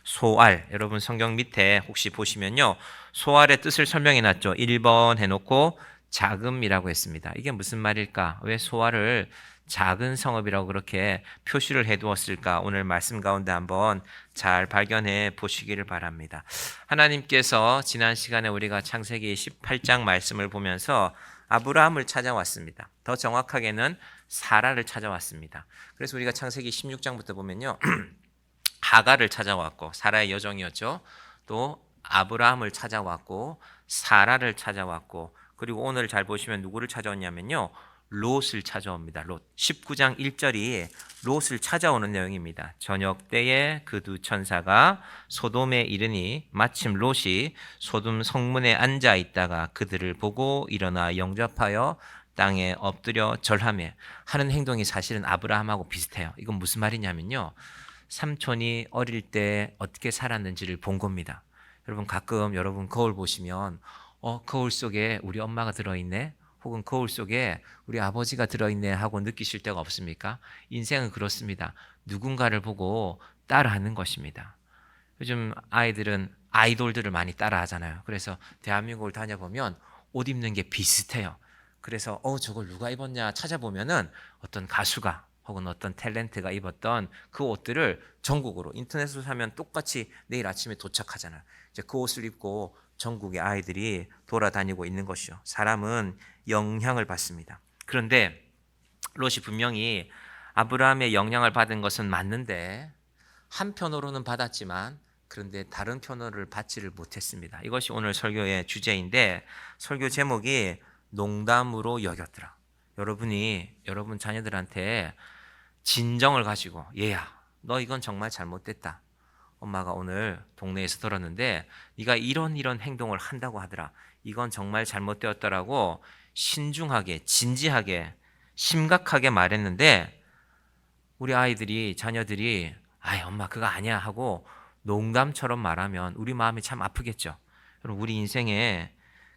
소알. 여러분 성경 밑에 혹시 보시면요. 소알의 뜻을 설명해 놨죠. 1번 해놓고 자금이라고 했습니다. 이게 무슨 말일까? 왜 소알을 작은 성읍이라고 그렇게 표시를 해두었을까? 오늘 말씀 가운데 한번 잘 발견해 보시기를 바랍니다. 하나님께서 지난 시간에 우리가 창세기 18장 말씀을 보면서 아브라함을 찾아왔습니다. 더 정확하게는 사라를 찾아왔습니다. 그래서 우리가 창세기 16장부터 보면요. 하갈을 찾아왔고 사라의 여종이었죠. 또 아브라함을 찾아왔고 사라를 찾아왔고 그리고 오늘 잘 보시면 누구를 찾아왔냐면요. 롯을 찾아옵니다. 롯. 19장 1절이 롯을 찾아오는 내용입니다. 저녁 때에 그 두 천사가 소돔에 이르니 마침 롯이 소돔 성문에 앉아 있다가 그들을 보고 일어나 영접하여 땅에 엎드려 절하며 하는 행동이 사실은 아브라함하고 비슷해요. 이건 무슨 말이냐면요. 삼촌이 어릴 때 어떻게 살았는지를 본 겁니다. 여러분 가끔 여러분 거울 보시면 거울 속에 우리 엄마가 들어있네 혹은 거울 속에 우리 아버지가 들어있네 하고 느끼실 때가 없습니까? 인생은 그렇습니다. 누군가를 보고 따라하는 것입니다. 요즘 아이들은 아이돌들을 많이 따라하잖아요. 그래서 대한민국을 다녀보면 옷 입는 게 비슷해요. 그래서 저걸 누가 입었냐 찾아보면은 어떤 가수가 혹은 어떤 탤런트가 입었던 그 옷들을 전국으로 인터넷으로 사면 똑같이 내일 아침에 도착하잖아요. 이제 그 옷을 입고 전국의 아이들이 돌아다니고 있는 것이죠. 사람은 영향을 받습니다. 그런데 롯이 분명히 아브라함의 영향을 받은 것은 맞는데 한편으로는 받았지만 그런데 다른 편을 받지를 못했습니다. 이것이 오늘 설교의 주제인데 설교 제목이 농담으로 여겼더라. 여러분이 여러분 자녀들한테 진정을 가지고 얘야 너 이건 정말 잘못됐다. 엄마가 오늘 동네에서 들었는데 네가 이런 행동을 한다고 하더라. 이건 정말 잘못되었다라고 신중하게 진지하게 심각하게 말했는데 우리 아이들이 자녀들이 아이 엄마 그거 아니야 하고 농담처럼 말하면 우리 마음이 참 아프겠죠. 여러분 우리 인생에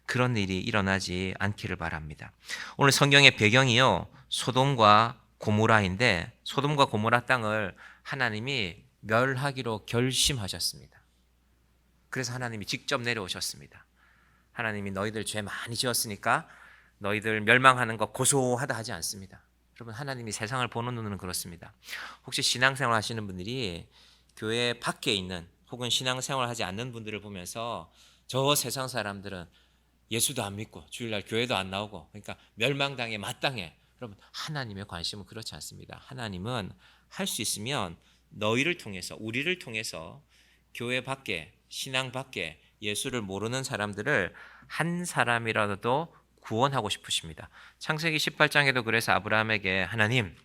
그런 일이 일어나지 않기를 바랍니다. 오늘 성경의 배경이요 소돔과 고모라인데 소돔과 고모라 땅을 하나님이 멸하기로 결심하셨습니다. 그래서 하나님이 직접 내려오셨습니다. 하나님이 너희들 죄 많이 지었으니까 너희들 멸망하는 거 고소하다 하지 않습니다. 여러분 하나님이 세상을 보는 눈은 그렇습니다. 혹시 신앙생활 하시는 분들이 교회 밖에 있는 혹은 신앙생활 하지 않는 분들을 보면서 저 세상 사람들은 예수도 안 믿고 주일날 교회도 안 나오고 그러니까 멸망당해 마땅해. 여러분 하나님의 관심은 그렇지 않습니다. 하나님은 할 수 있으면 너희를 통해서 우리를 통해서 교회 밖에 신앙 밖에 예수를 모르는 사람들을 한 사람이라도 구원하고 싶으십니다. 창세기 18장에도 그래서 아브라함에게 하나님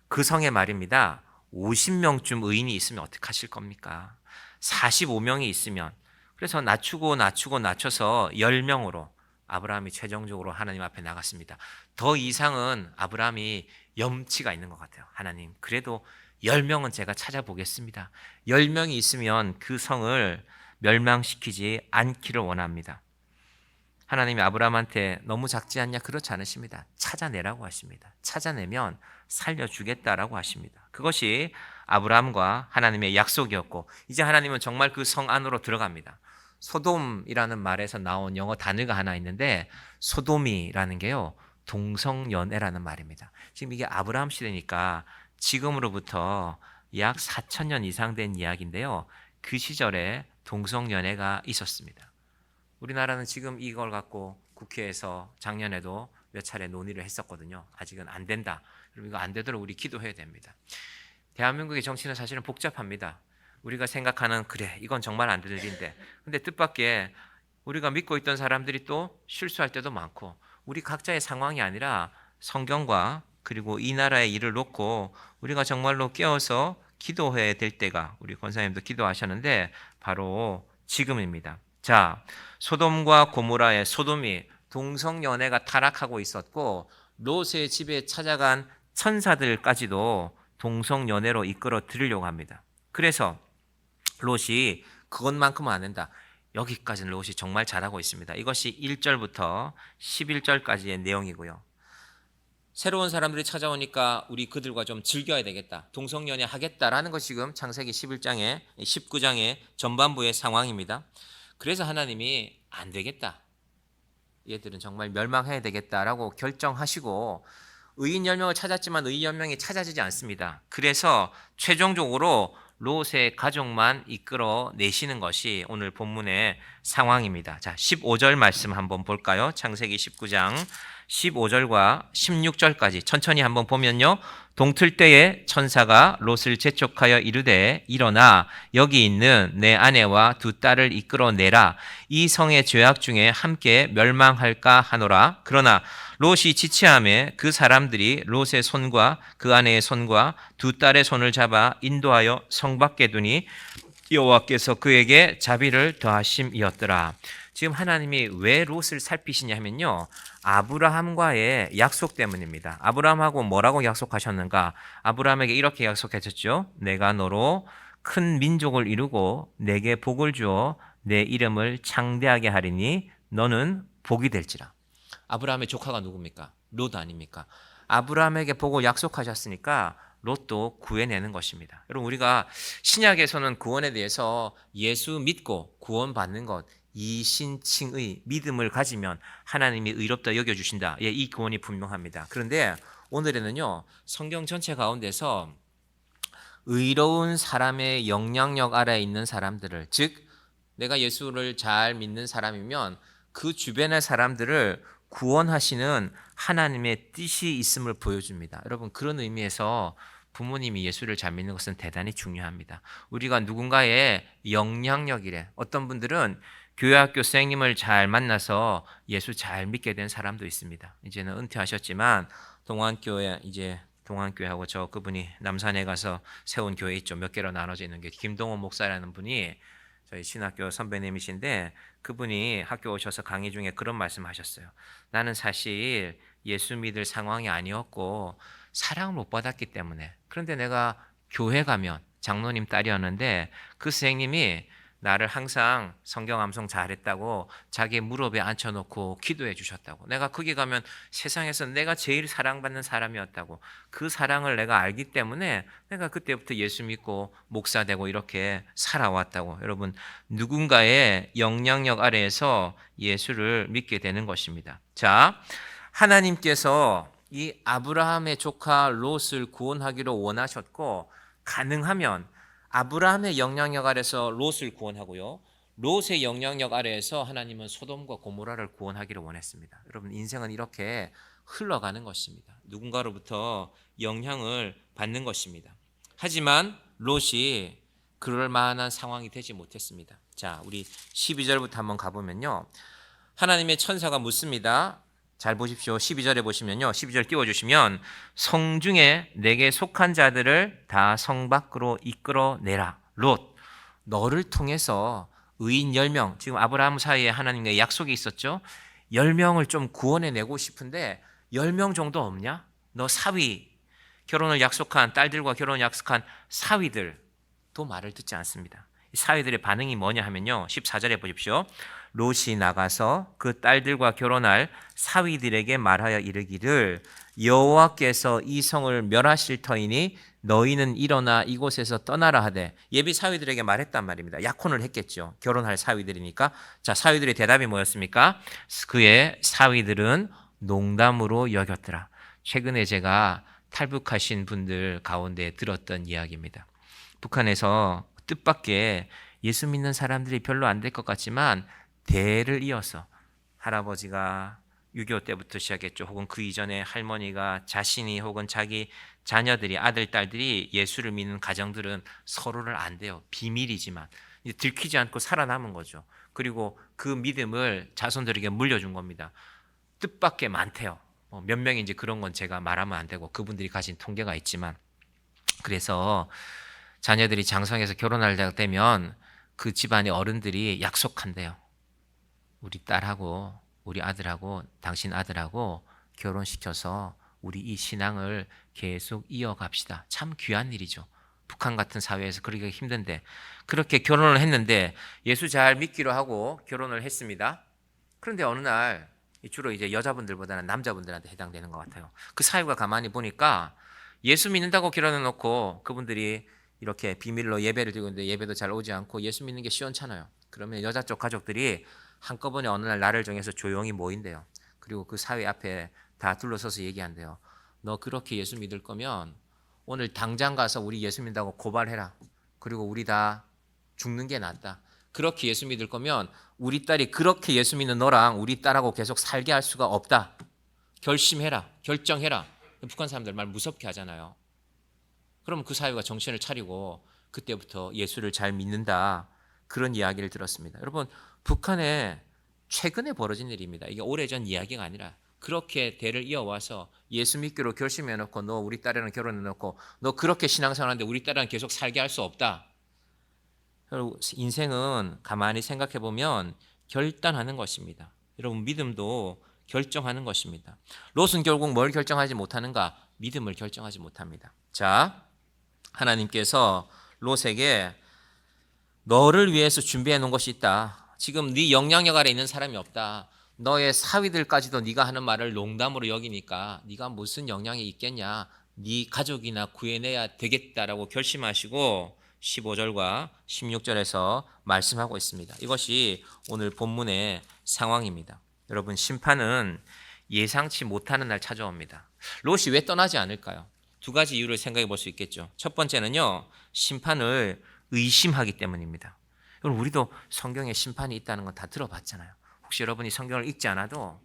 그 성에 말입니다. 50명쯤 의인이 있으면 어떻게 하실 겁니까? 45명이 있으면 그래서 낮춰서 10명으로 아브라함이 최종적으로 하나님 앞에 나갔습니다. 더 이상은 아브라함이 염치가 있는 것 같아요. 하나님 그래도 10명은 제가 찾아보겠습니다. 10명이 있으면 그 성을 멸망시키지 않기를 원합니다. 하나님이 아브라함한테 너무 작지 않냐? 그렇지 않으십니다. 찾아내라고 하십니다. 찾아내면 살려주겠다라고 하십니다. 그것이 아브라함과 하나님의 약속이었고 이제 하나님은 정말 그 성 안으로 들어갑니다. 소돔이라는 말에서 나온 영어 단어가 하나 있는데 소돔이라는 게요. 동성연애라는 말입니다. 지금 이게 아브라함 시대니까 지금으로부터 약 4,000년 이상 된 이야기인데요. 그 시절에 동성연애가 있었습니다. 우리나라는 지금 이걸 갖고 국회에서 작년에도 몇 차례 논의를 했었거든요. 아직은 안 된다. 그럼 이거 안 되도록 우리 기도해야 됩니다. 대한민국의 정치는 사실은 복잡합니다. 우리가 생각하는 그래 이건 정말 안 될 일인데 근데 뜻밖의 우리가 믿고 있던 사람들이 또 실수할 때도 많고 우리 각자의 상황이 아니라 성경과 그리고 이 나라의 일을 놓고 우리가 정말로 깨어서 기도해야 될 때가 우리 권사님도 기도하셨는데 바로 지금입니다. 자, 소돔과 고모라의 소돔이 동성연애가 타락하고 있었고 롯의 집에 찾아간 천사들까지도 동성연애로 이끌어 들이려고 합니다. 그래서 롯이 그것만큼은 안 된다. 여기까지는 롯이 정말 잘하고 있습니다. 이것이 1절부터 11절까지의 내용이고요. 새로운 사람들이 찾아오니까 우리 그들과 좀 즐겨야 되겠다. 동성연애 하겠다라는 것이 지금 창세기 11장에 19장의 전반부의 상황입니다. 그래서 하나님이 안 되겠다. 얘들은 정말 멸망해야 되겠다라고 결정하시고 의인 10명을 찾았지만 의인 10명이 찾아지지 않습니다. 그래서 최종적으로 롯의 가족만 이끌어 내시는 것이 오늘 본문의 상황입니다. 자, 15절 말씀 한번 볼까요? 창세기 19장 15절과 16절까지 천천히 한번 보면요. 동틀 때에 천사가 롯을 재촉하여 이르되 일어나 여기 있는 내 아내와 두 딸을 이끌어 내라. 이 성의 죄악 중에 함께 멸망할까 하노라. 그러나 롯이 지체함에 그 사람들이 롯의 손과 그 아내의 손과 두 딸의 손을 잡아 인도하여 성 밖에 두니 여호와께서 그에게 자비를 더하심이었더라. 지금 하나님이 왜 롯을 살피시냐 하면요. 아브라함과의 약속 때문입니다. 아브라함하고 뭐라고 약속하셨는가? 아브라함에게 이렇게 약속하셨죠. 내가 너로 큰 민족을 이루고 내게 복을 주어 내 이름을 창대하게 하리니 너는 복이 될지라. 아브라함의 조카가 누굽니까? 롯 아닙니까? 아브라함에게 복을 약속하셨으니까 롯도 구해내는 것입니다. 여러분 우리가 신약에서는 구원에 대해서 예수 믿고 구원받는 것 이신칭의 믿음을 가지면 하나님이 의롭다 여겨주신다. 예, 이 구원이 분명합니다. 그런데 오늘에는요 성경 전체 가운데서 의로운 사람의 영향력 아래에 있는 사람들을 즉 내가 예수를 잘 믿는 사람이면 그 주변의 사람들을 구원하시는 하나님의 뜻이 있음을 보여줍니다. 여러분 그런 의미에서 부모님이 예수를 잘 믿는 것은 대단히 중요합니다. 우리가 누군가의 영향력이래. 어떤 분들은 교회학교 선생님을 잘 만나서 예수 잘 믿게 된 사람도 있습니다. 이제는 은퇴하셨지만 동안교회 이제 동안교회하고 저 그분이 남산에 가서 세운 교회 있죠. 몇 개로 나눠져 있는 게 김동원 목사라는 분이 저희 신학교 선배님이신데 그분이 학교 오셔서 강의 중에 그런 말씀하셨어요. 나는 사실 예수 믿을 상황이 아니었고 사랑을 못 받았기 때문에 그런데 내가 교회 가면 장로님 딸이었는데 그 선생님이 나를 항상 성경 암송 잘했다고 자기 무릎에 앉혀놓고 기도해 주셨다고 내가 거기 가면 세상에서 내가 제일 사랑받는 사람이었다고 그 사랑을 내가 알기 때문에 내가 그때부터 예수 믿고 목사 되고 이렇게 살아왔다고 여러분 누군가의 영향력 아래에서 예수를 믿게 되는 것입니다. 자, 하나님께서 이 아브라함의 조카 롯을 구원하기로 원하셨고 가능하면 아브라함의 영향력 아래에서 롯을 구원하고요. 롯의 영향력 아래에서 하나님은 소돔과 고모라를 구원하기를 원했습니다. 여러분 인생은 이렇게 흘러가는 것입니다. 누군가로부터 영향을 받는 것입니다. 하지만 롯이 그럴 만한 상황이 되지 못했습니다. 자, 우리 12절부터 한번 가보면요. 하나님의 천사가 묻습니다. 잘 보십시오. 12절에 보시면요. 12절 띄워주시면 성중에 내게 속한 자들을 다 성 밖으로 이끌어내라. 롯, 너를 통해서 의인 10명, 지금 아브라함 사이에 하나님의 약속이 있었죠. 10명을 좀 구원해내고 싶은데 10명 정도 없냐? 너 사위, 결혼을 약속한 딸들과 결혼을 약속한 사위들도 말을 듣지 않습니다. 사위들의 반응이 뭐냐 하면요. 14절에 보십시오. 롯이 나가서 그 딸들과 결혼할 사위들에게 말하여 이르기를 여호와께서 이 성을 멸하실 터이니 너희는 일어나 이곳에서 떠나라 하되 예비 사위들에게 말했단 말입니다. 약혼을 했겠죠. 결혼할 사위들이니까. 자, 사위들의 대답이 뭐였습니까? 그의 사위들은 농담으로 여겼더라. 최근에 제가 탈북하신 분들 가운데 들었던 이야기입니다. 북한에서 뜻밖의 예수 믿는 사람들이 별로 안 될 것 같지만 대를 이어서 할아버지가 6.25 때부터 시작했죠. 혹은 그 이전에 할머니가 자신이 혹은 자기 자녀들이 아들, 딸들이 예수를 믿는 가정들은 서로를 안 돼요. 비밀이지만 들키지 않고 살아남은 거죠. 그리고 그 믿음을 자손들에게 물려준 겁니다. 뜻밖의 많대요. 몇 명인지 그런 건 제가 말하면 안 되고 그분들이 가진 통계가 있지만 그래서 자녀들이 장성해서 결혼할 때가 되면 그 집안의 어른들이 약속한대요. 우리 딸하고 우리 아들하고 당신 아들하고 결혼시켜서 우리 이 신앙을 계속 이어갑시다. 참 귀한 일이죠. 북한 같은 사회에서 그러기가 힘든데 그렇게 결혼을 했는데 예수 잘 믿기로 하고 결혼을 했습니다. 그런데 어느 날 주로 이제 여자분들보다는 남자분들한테 해당되는 것 같아요. 그 사유가 가만히 보니까 예수 믿는다고 결혼해놓고 그분들이 이렇게 비밀로 예배를 드리고 있는데 예배도 잘 오지 않고 예수 믿는 게 시원찮아요. 그러면 여자 쪽 가족들이 한꺼번에 어느 날 날을 정해서 조용히 모인대요. 그리고 그 사회 앞에 다 둘러서서 얘기한대요. 너 그렇게 예수 믿을 거면 오늘 당장 가서 우리 예수 믿는다고 고발해라. 그리고 우리 다 죽는 게 낫다. 그렇게 예수 믿을 거면 우리 딸이 그렇게 예수 믿는 너랑 우리 딸하고 계속 살게 할 수가 없다. 결심해라. 결정해라. 북한 사람들 말 무섭게 하잖아요. 그럼 그 사회가 정신을 차리고 그때부터 예수를 잘 믿는다. 그런 이야기를 들었습니다. 여러분, 북한에 최근에 벌어진 일입니다. 이게 오래전 이야기가 아니라 그렇게 대를 이어와서 예수 믿기로 결심해놓고 너 우리 딸이랑 결혼해놓고 너 그렇게 신앙생활하는데 우리 딸이랑 계속 살게 할 수 없다. 인생은 가만히 생각해보면 결단하는 것입니다. 여러분, 믿음도 결정하는 것입니다. 롯은 결국 뭘 결정하지 못하는가? 믿음을 결정하지 못합니다. 자, 하나님께서 롯에게 너를 위해서 준비해 놓은 것이 있다. 지금 네 영향력 아래 있는 사람이 없다. 너의 사위들까지도 네가 하는 말을 농담으로 여기니까 네가 무슨 영향이 있겠냐. 네 가족이나 구해내야 되겠다라고 결심하시고 15절과 16절에서 말씀하고 있습니다. 이것이 오늘 본문의 상황입니다. 여러분, 심판은 예상치 못하는 날 찾아옵니다. 롯이 왜 떠나지 않을까요? 두 가지 이유를 생각해 볼 수 있겠죠. 첫 번째는요, 심판을 의심하기 때문입니다. 여러분, 우리도 성경에 심판이 있다는 건 다 들어봤잖아요. 혹시 여러분이 성경을 읽지 않아도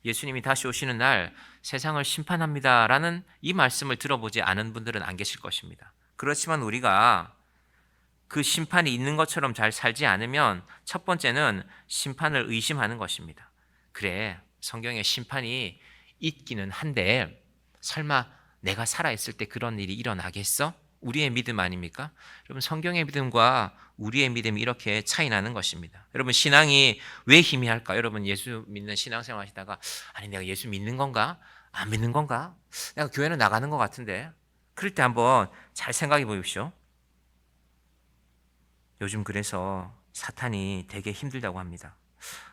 예수님이 다시 오시는 날 세상을 심판합니다라는 이 말씀을 들어보지 않은 분들은 안 계실 것입니다. 그렇지만 우리가 그 심판이 있는 것처럼 잘 살지 않으면 첫 번째는 심판을 의심하는 것입니다. 그래, 성경에 심판이 있기는 한데 설마 내가 살아있을 때 그런 일이 일어나겠어? 우리의 믿음 아닙니까? 여러분, 성경의 믿음과 우리의 믿음이 이렇게 차이 나는 것입니다. 여러분, 신앙이 왜 희미할까? 여러분, 예수 믿는 신앙생활 하시다가 아니 내가 예수 믿는 건가? 안 믿는 건가? 내가 교회는 나가는 것 같은데. 그럴 때 한번 잘 생각해 보십시오. 요즘 그래서 사탄이 되게 힘들다고 합니다.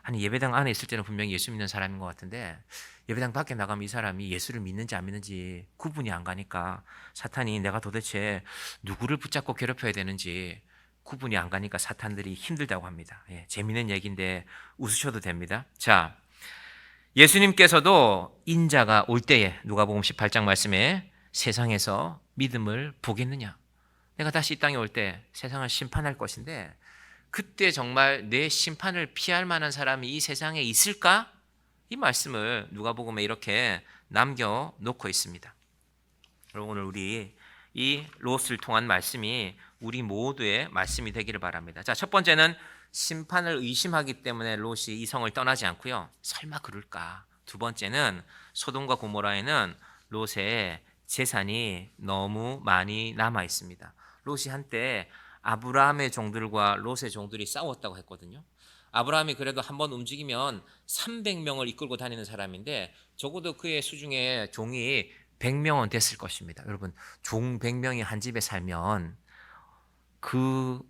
아니, 예배당 안에 있을 때는 분명히 예수 믿는 사람인 것 같은데 예배당 밖에 나가면 이 사람이 예수를 믿는지 안 믿는지 구분이 안 가니까 사탄이 내가 도대체 누구를 붙잡고 괴롭혀야 되는지 구분이 안 가니까 사탄들이 힘들다고 합니다. 예, 재미있는 얘기인데 웃으셔도 됩니다. 자, 예수님께서도 인자가 올 때에 누가복음 18장 말씀에 세상에서 믿음을 보겠느냐? 내가 다시 이 땅에 올 때 세상을 심판할 것인데 그때 정말 내 심판을 피할 만한 사람이 이 세상에 있을까? 이 말씀을 누가복음에 이렇게 남겨놓고 있습니다. 여러분, 오늘 우리 이 롯을 통한 말씀이 우리 모두의 말씀이 되기를 바랍니다. 자, 첫 번째는 심판을 의심하기 때문에 롯이 이 성을 떠나지 않고요. 설마 그럴까? 두 번째는 소돔과 고모라에는 롯의 재산이 너무 많이 남아 있습니다. 롯이 한때 아브라함의 종들과 롯의 종들이 싸웠다고 했거든요. 아브라함이 그래도 한번 움직이면 300명을 이끌고 다니는 사람인데 적어도 그의 수중에 종이 100명은 됐을 것입니다. 여러분, 종 100명이 한 집에 살면 그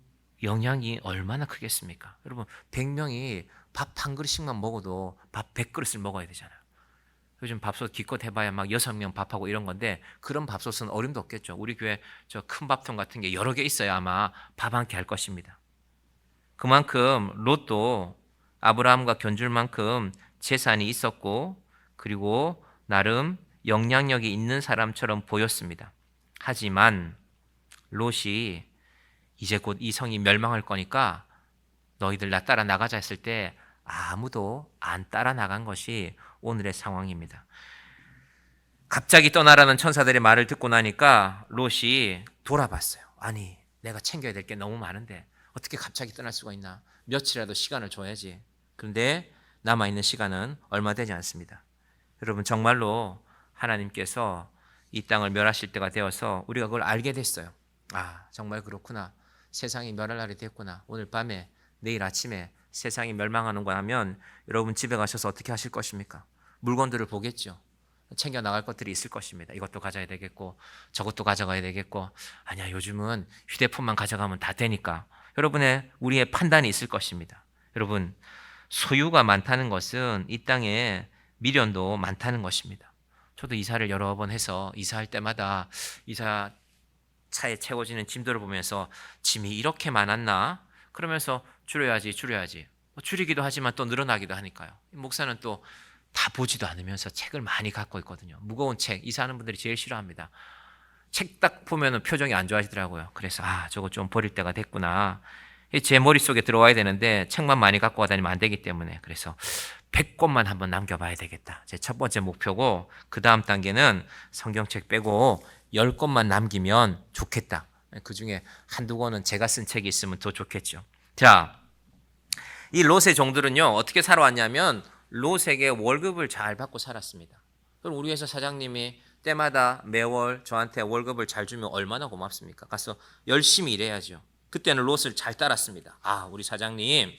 영향이 얼마나 크겠습니까? 여러분, 100명이 밥 한 그릇씩만 먹어도 밥 100그릇을 먹어야 되잖아요. 요즘 밥솥 기껏 해봐야 막 6명 밥하고 이런 건데 그런 밥솥은 어림도 없겠죠. 우리 교회 저 큰 밥통 같은 게 여러 개 있어야 아마 밥 한 끼 할 것입니다. 그만큼 롯도 아브라함과 견줄 만큼 재산이 있었고 그리고 나름 영향력이 있는 사람처럼 보였습니다. 하지만 롯이 이제 곧 이 성이 멸망할 거니까 너희들 나 따라 나가자 했을 때 아무도 안 따라 나간 것이 오늘의 상황입니다. 갑자기 떠나라는 천사들의 말을 듣고 나니까 롯이 돌아봤어요. 아니, 내가 챙겨야 될 게 너무 많은데 어떻게 갑자기 떠날 수가 있나? 며칠이라도 시간을 줘야지. 그런데 남아있는 시간은 얼마 되지 않습니다. 여러분, 정말로 하나님께서 이 땅을 멸하실 때가 되어서 우리가 그걸 알게 됐어요. 아, 정말 그렇구나. 세상이 멸할 날이 됐구나. 오늘 밤에 내일 아침에 세상이 멸망하는 거 하면 여러분 집에 가셔서 어떻게 하실 것입니까? 물건들을 보겠죠. 챙겨 나갈 것들이 있을 것입니다. 이것도 가져야 되겠고 저것도 가져가야 되겠고 아니야, 요즘은 휴대폰만 가져가면 다 되니까 여러분의 우리의 판단이 있을 것입니다. 여러분, 소유가 많다는 것은 이 땅에 미련도 많다는 것입니다. 저도 이사를 여러 번 해서 이사할 때마다 이사 차에 채워지는 짐들을 보면서 짐이 이렇게 많았나? 그러면서 줄여야지. 줄이기도 하지만 또 늘어나기도 하니까요. 목사는 또 다 보지도 않으면서 책을 많이 갖고 있거든요. 무거운 책, 이사하는 분들이 제일 싫어합니다. 책 딱 보면은 표정이 안 좋아지더라고요. 그래서 저거 좀 버릴 때가 됐구나. 제 머릿속에 들어와야 되는데 책만 많이 갖고 와다니면 안 되기 때문에 그래서 100권만 한번 남겨봐야 되겠다. 제 첫 번째 목표고 그 다음 단계는 성경책 빼고 10권만 남기면 좋겠다. 그 중에 한두 권은 제가 쓴 책이 있으면 더 좋겠죠. 자, 이 롯의 종들은요 어떻게 살아왔냐면 롯에게 월급을 잘 받고 살았습니다. 그럼 우리 회사 사장님이 때마다 매월 저한테 월급을 잘 주면 얼마나 고맙습니까? 가서 열심히 일해야죠. 그때는 롯을 잘 따랐습니다. 우리 사장님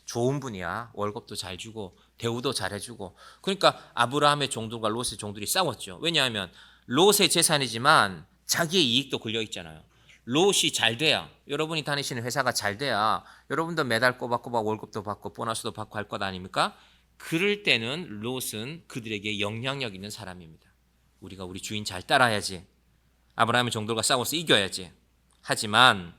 좋은 분이야. 월급도 잘 주고 대우도 잘 해주고. 그러니까 아브라함의 종들과 롯의 종들이 싸웠죠. 왜냐하면 롯의 재산이지만 자기의 이익도 걸려 있잖아요. 롯이 잘 돼야, 여러분이 다니시는 회사가 잘 돼야 여러분도 매달 꼬박꼬박 월급도 받고 보너스도 받고 할 것 아닙니까? 그럴 때는 롯은 그들에게 영향력 있는 사람입니다. 우리가 우리 주인 잘 따라야지. 아브라함의 종들과 싸워서 이겨야지. 하지만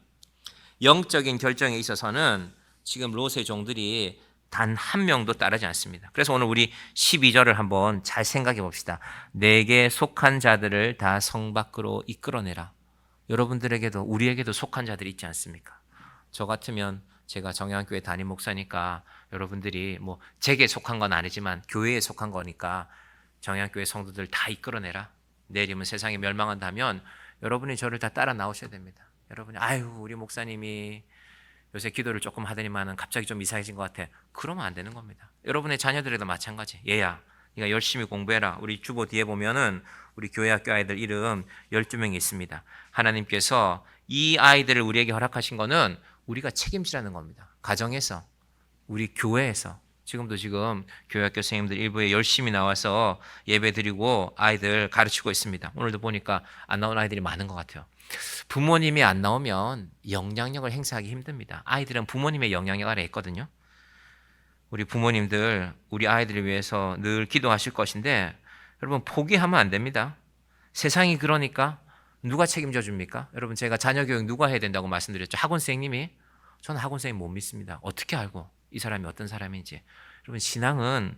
영적인 결정에 있어서는 지금 롯의 종들이 단 한 명도 따르지 않습니다. 그래서 오늘 우리 12절을 한번 잘 생각해 봅시다. 내게 속한 자들을 다 성 밖으로 이끌어내라. 여러분들에게도 우리에게도 속한 자들이 있지 않습니까? 저 같으면 제가 정양교회 담임 목사니까 여러분들이 뭐 제게 속한 건 아니지만 교회에 속한 거니까 정양교회 성도들 다 이끌어내라. 내일이면 세상이 멸망한다면 여러분이 저를 다 따라 나오셔야 됩니다. 여러분이 우리 목사님이 요새 기도를 조금 하더니만은 갑자기 좀 이상해진 것 같아. 그러면 안 되는 겁니다. 여러분의 자녀들에도 마찬가지. 얘야, 네가 열심히 공부해라. 우리 주보 뒤에 보면은 우리 교회 학교 아이들 이름 12명이 있습니다. 하나님께서 이 아이들을 우리에게 허락하신 거는 우리가 책임지라는 겁니다. 가정에서, 우리 교회에서. 지금 교회 학교 선생님들 일부에 열심히 나와서 예배 드리고 아이들 가르치고 있습니다. 오늘도 보니까 안 나온 아이들이 많은 것 같아요. 부모님이 안 나오면 영향력을 행사하기 힘듭니다. 아이들은 부모님의 영향력 아래 있거든요. 우리 부모님들 우리 아이들을 위해서 늘 기도하실 것인데 여러분 포기하면 안 됩니다. 세상이 그러니까 누가 책임져 줍니까? 여러분 제가 자녀 교육 누가 해야 된다고 말씀드렸죠. 학원 선생님이. 저는 학원 선생님 못 믿습니다. 어떻게 알고 이 사람이 어떤 사람인지. 여러분 신앙은,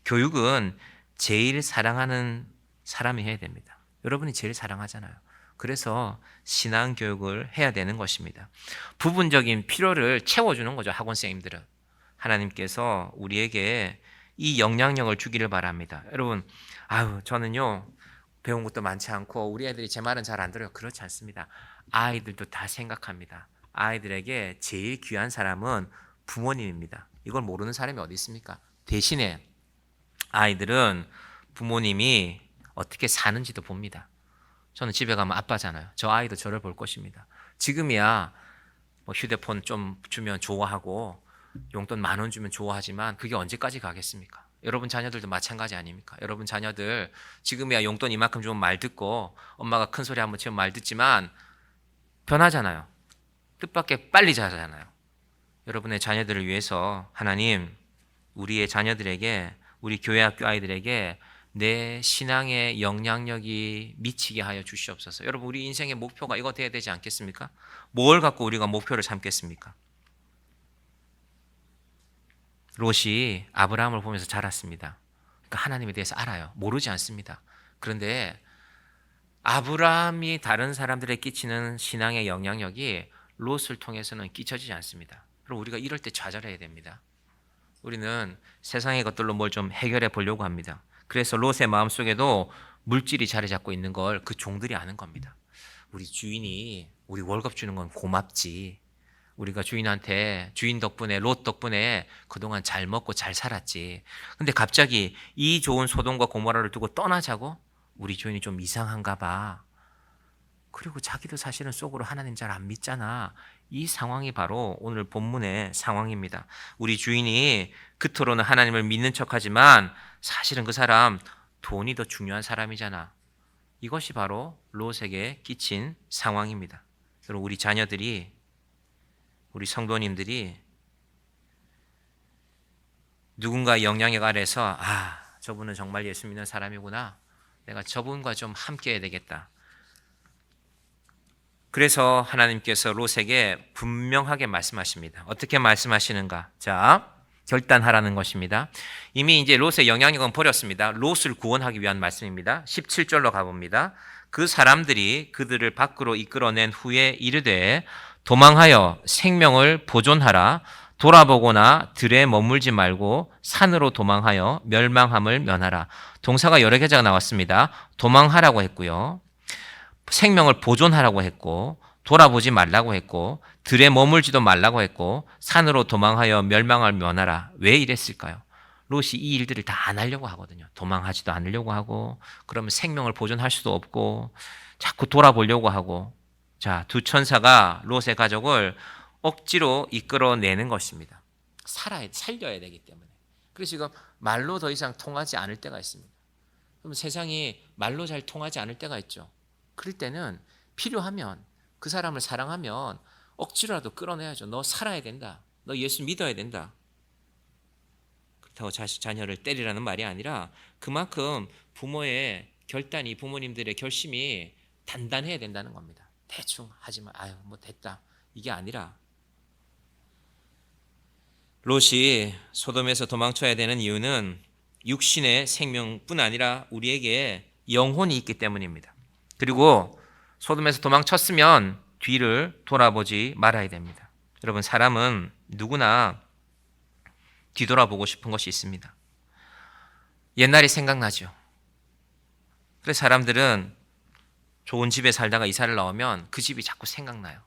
교육은 제일 사랑하는 사람이 해야 됩니다. 여러분이 제일 사랑하잖아요. 그래서 신앙 교육을 해야 되는 것입니다. 부분적인 필요를 채워주는 거죠. 학원 선생님들은. 하나님께서 우리에게 이 영향력을 주기를 바랍니다. 여러분, 저는요 배운 것도 많지 않고 우리 애들이 제 말은 잘 안 들어요. 그렇지 않습니다. 아이들도 다 생각합니다. 아이들에게 제일 귀한 사람은 부모님입니다. 이걸 모르는 사람이 어디 있습니까? 대신에 아이들은 부모님이 어떻게 사는지도 봅니다. 저는 집에 가면 아빠잖아요. 저 아이도 저를 볼 것입니다. 지금이야 뭐 휴대폰 좀 주면 좋아하고 용돈 10,000원 주면 좋아하지만 그게 언제까지 가겠습니까? 여러분 자녀들도 마찬가지 아닙니까? 여러분 자녀들 지금이야 용돈 이만큼 주면 말 듣고 엄마가 큰 소리 한번 치면 말 듣지만 변하잖아요. 뜻밖의 빨리 자잖아요. 여러분의 자녀들을 위해서 하나님 우리의 자녀들에게, 우리 교회 학교 아이들에게 내 신앙의 영향력이 미치게 하여 주시옵소서. 여러분 우리 인생의 목표가 이거 돼야 되지 않겠습니까? 뭘 갖고 우리가 목표를 삼겠습니까? 롯이 아브라함을 보면서 자랐습니다. 그러니까 하나님에 대해서 알아요. 모르지 않습니다. 그런데 아브라함이 다른 사람들에 끼치는 신앙의 영향력이 롯을 통해서는 끼쳐지지 않습니다. 그럼 우리가 이럴 때 좌절해야 됩니다. 우리는 세상의 것들로 뭘 좀 해결해 보려고 합니다. 그래서 롯의 마음속에도 물질이 자리 잡고 있는 걸 그 종들이 아는 겁니다. 우리 주인이 우리 월급 주는 건 고맙지. 우리가 주인 덕분에, 롯 덕분에 그동안 잘 먹고 잘 살았지. 근데 갑자기 이 좋은 소돔과 고모라를 두고 떠나자고? 우리 주인이 좀 이상한가 봐. 그리고 자기도 사실은 속으로 하나님 잘 안 믿잖아. 이 상황이 바로 오늘 본문의 상황입니다. 우리 주인이 겉으로는 하나님을 믿는 척하지만 사실은 그 사람 돈이 더 중요한 사람이잖아. 이것이 바로 롯에게 끼친 상황입니다. 그리고 우리 자녀들이, 우리 성도님들이 누군가 영향력 아래서 저분은 정말 예수 믿는 사람이구나. 내가 저분과 좀 함께 해야 되겠다. 그래서 하나님께서 롯에게 분명하게 말씀하십니다. 어떻게 말씀하시는가? 자, 결단하라는 것입니다. 이미 이제 롯의 영향력은 버렸습니다. 롯을 구원하기 위한 말씀입니다. 17절로 가봅니다. 그 사람들이 그들을 밖으로 이끌어낸 후에 이르되 도망하여 생명을 보존하라. 돌아보거나 들에 머물지 말고 산으로 도망하여 멸망함을 면하라. 동사가 여러 개가 나왔습니다. 도망하라고 했고요. 생명을 보존하라고 했고, 돌아보지 말라고 했고, 들에 머물지도 말라고 했고, 산으로 도망하여 멸망을 면하라. 왜 이랬을까요? 롯이 이 일들을 다 안 하려고 하거든요. 도망하지도 않으려고 하고, 그러면 생명을 보존할 수도 없고, 자꾸 돌아보려고 하고. 자, 두 천사가 롯의 가족을 억지로 이끌어내는 것입니다. 살려야 되기 때문에. 그래서 지금 말로 더 이상 통하지 않을 때가 있습니다. 그럼 세상이 말로 잘 통하지 않을 때가 있죠. 그럴 때는 필요하면, 그 사람을 사랑하면 억지로라도 끌어내야죠. 너 살아야 된다. 너 예수 믿어야 된다. 그렇다고 자녀를 때리라는 말이 아니라 그만큼 부모의 결단이, 부모님들의 결심이 단단해야 된다는 겁니다. 대충 하지만 아유 뭐 됐다 이게 아니라, 롯이 소돔에서 도망쳐야 되는 이유는 육신의 생명뿐 아니라 우리에게 영혼이 있기 때문입니다. 그리고 소돔에서 도망쳤으면 뒤를 돌아보지 말아야 됩니다. 여러분, 사람은 누구나 뒤돌아보고 싶은 것이 있습니다. 옛날이 생각나죠. 그래서 사람들은 좋은 집에 살다가 이사를 나오면 그 집이 자꾸 생각나요.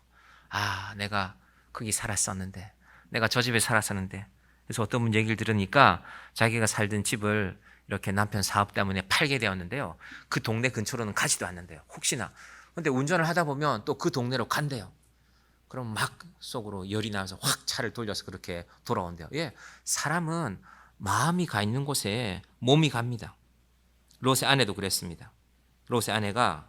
아, 내가 거기 살았었는데, 내가 저 집에 살았었는데. 그래서 어떤 분 얘기를 들으니까 자기가 살던 집을 이렇게 남편 사업 때문에 팔게 되었는데요. 그 동네 근처로는 가지도 않는데요. 혹시나. 근데 운전을 하다 보면 또 그 동네로 간대요. 그럼 막 속으로 열이 나서 확 차를 돌려서 그렇게 돌아온대요. 예, 사람은 마음이 가 있는 곳에 몸이 갑니다. 롯의 아내도 그랬습니다. 롯의 아내가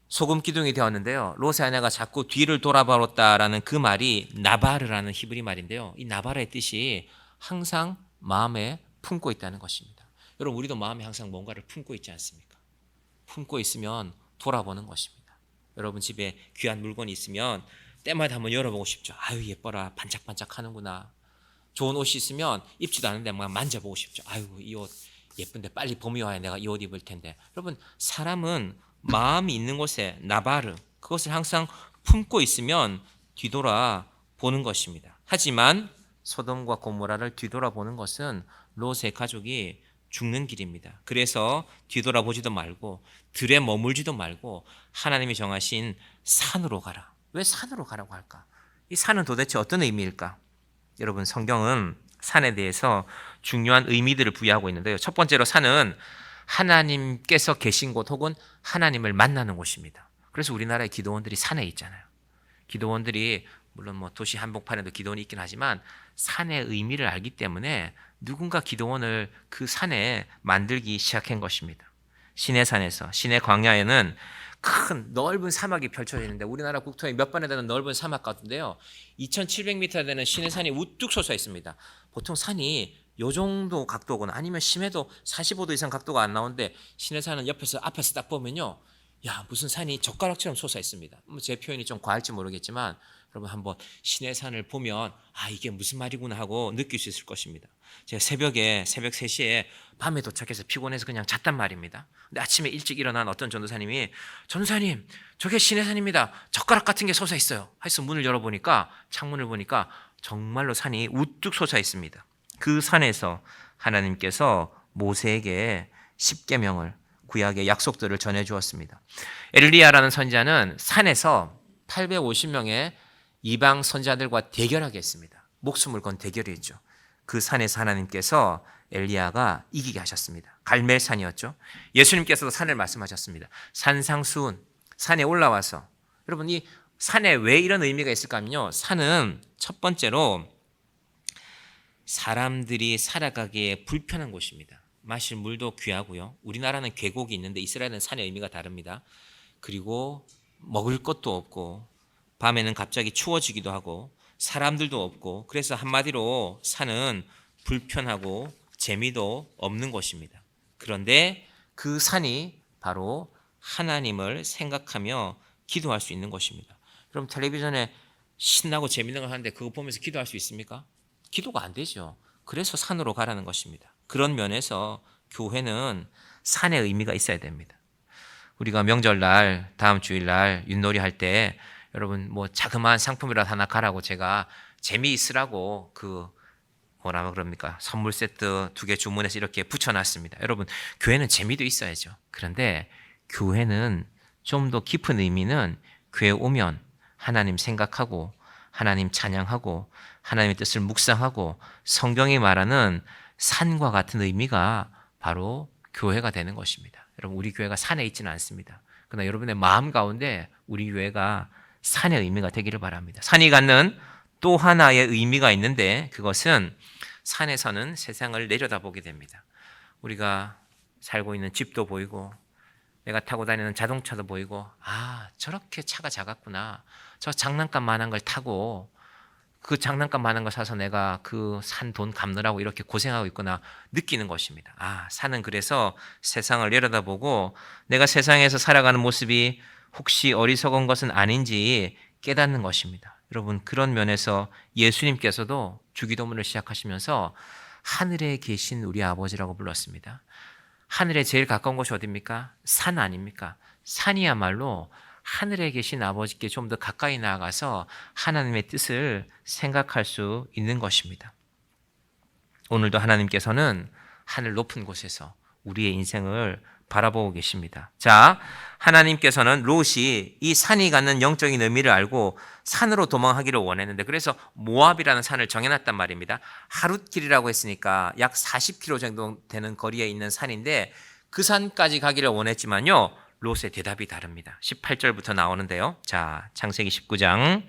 소금 기둥이 되었는데요. 롯의 아내가 자꾸 뒤를 돌아보았다라는 그 말이 나바르라는 히브리 말인데요. 이 나바르의 뜻이 항상 마음에 품고 있다는 것입니다. 여러분, 우리도 마음에 항상 뭔가를 품고 있지 않습니까? 품고 있으면 돌아보는 것입니다. 여러분 집에 귀한 물건이 있으면 때마다 한번 열어보고 싶죠. 아유 예뻐라, 반짝반짝 하는구나. 좋은 옷이 있으면 입지도 않은데 막 만져보고 싶죠. 아유 이 옷 예쁜데 빨리 봄이 와야 내가 이 옷 입을 텐데. 여러분, 사람은 마음이 있는 곳에 나바르, 그것을 항상 품고 있으면 뒤돌아 보는 것입니다. 하지만 소돔과 고모라를 뒤돌아보는 것은 롯의 가족이 죽는 길입니다. 그래서 뒤돌아보지도 말고 들에 머물지도 말고 하나님이 정하신 산으로 가라. 왜 산으로 가라고 할까? 이 산은 도대체 어떤 의미일까? 여러분, 성경은 산에 대해서 중요한 의미들을 부여하고 있는데요. 첫 번째로 산은 하나님께서 계신 곳 혹은 하나님을 만나는 곳입니다. 그래서 우리나라의 기도원들이 산에 있잖아요. 기도원들이 물론 뭐 도시 한복판에도 기도원이 있긴 하지만 산의 의미를 알기 때문에 누군가 기도원을 그 산에 만들기 시작한 것입니다. 시내산에서, 시내 광야에는 큰 넓은 사막이 펼쳐져 있는데 우리나라 국토의 몇 번에 되는 넓은 사막 같은데요. 2700m 되는 시내산이 우뚝 솟아 있습니다. 보통 산이 요 정도 각도거나 아니면 심해도 45도 이상 각도가 안 나오는데 시내산은 앞에서 딱 보면요. 야, 무슨 산이 젓가락처럼 솟아 있습니다. 제 표현이 좀 과할지 모르겠지만 여러분 한번 시내산을 보면 아 이게 무슨 말이구나 하고 느낄 수 있을 것입니다. 제가 새벽 3시에 밤에 도착해서 피곤해서 그냥 잤단 말입니다. 근데 아침에 일찍 일어난 어떤 전도사님이 전도사님 저게 시내산입니다. 젓가락 같은 게 솟아 있어요. 해서 문을 열어보니까 창문을 보니까 정말로 산이 우뚝 솟아 있습니다. 그 산에서 하나님께서 모세에게 십계명을 구약의 약속들을 전해주었습니다. 엘리야라는 선지자는 산에서 850명의 이방 선지자들과 대결하게 했습니다. 목숨을 건 대결이었죠. 그 산에서 하나님께서 엘리야가 이기게 하셨습니다. 갈멜산이었죠. 예수님께서도 산을 말씀하셨습니다. 산상수훈, 산에 올라와서. 여러분, 이 산에 왜 이런 의미가 있을까 하면요, 산은 첫 번째로 사람들이 살아가기에 불편한 곳입니다. 마실 물도 귀하고요. 우리나라는 계곡이 있는데 이스라엘은 산의 의미가 다릅니다. 그리고 먹을 것도 없고 밤에는 갑자기 추워지기도 하고 사람들도 없고, 그래서 한마디로 산은 불편하고 재미도 없는 곳입니다. 그런데 그 산이 바로 하나님을 생각하며 기도할 수 있는 곳입니다. 그럼 텔레비전에 신나고 재밌는 걸 하는데 그거 보면서 기도할 수 있습니까? 기도가 안 되죠. 그래서 산으로 가라는 것입니다. 그런 면에서 교회는 산의 의미가 있어야 됩니다. 우리가 명절날, 다음 주일날 윷놀이 할 때 여러분 뭐 자그마한 상품이라도 하나 가라고 제가 재미있으라고 그 뭐라 그럽니까? 선물 세트 2개 주문해서 이렇게 붙여놨습니다. 여러분 교회는 재미도 있어야죠. 그런데 교회는 좀 더 깊은 의미는 교회 오면 하나님 생각하고 하나님 찬양하고 하나님의 뜻을 묵상하고 성경이 말하는 산과 같은 의미가 바로 교회가 되는 것입니다. 여러분 우리 교회가 산에 있지는 않습니다. 그러나 여러분의 마음 가운데 우리 교회가 산의 의미가 되기를 바랍니다. 산이 갖는 또 하나의 의미가 있는데 그것은 산에서는 세상을 내려다보게 됩니다. 우리가 살고 있는 집도 보이고 내가 타고 다니는 자동차도 보이고 아 저렇게 차가 작았구나. 저 장난감만한 걸 타고 그 장난감만한 걸 사서 내가 그 산 돈 갚느라고 이렇게 고생하고 있구나 느끼는 것입니다. 아 산은 그래서 세상을 내려다보고 내가 세상에서 살아가는 모습이 혹시 어리석은 것은 아닌지 깨닫는 것입니다. 여러분 그런 면에서 예수님께서도 주기도문을 시작하시면서 하늘에 계신 우리 아버지라고 불렀습니다. 하늘에 제일 가까운 곳이 어디입니까? 산 아닙니까? 산이야말로 하늘에 계신 아버지께 좀 더 가까이 나아가서 하나님의 뜻을 생각할 수 있는 것입니다. 오늘도 하나님께서는 하늘 높은 곳에서 우리의 인생을 바라보고 계십니다. 자, 하나님께서는 롯이 이 산이 갖는 영적인 의미를 알고 산으로 도망하기를 원했는데 그래서 모압이라는 산을 정해놨단 말입니다. 하룻길이라고 했으니까 약 40km 정도 되는 거리에 있는 산인데 그 산까지 가기를 원했지만요. 롯의 대답이 다릅니다. 18절부터 나오는데요. 자, 창세기 19장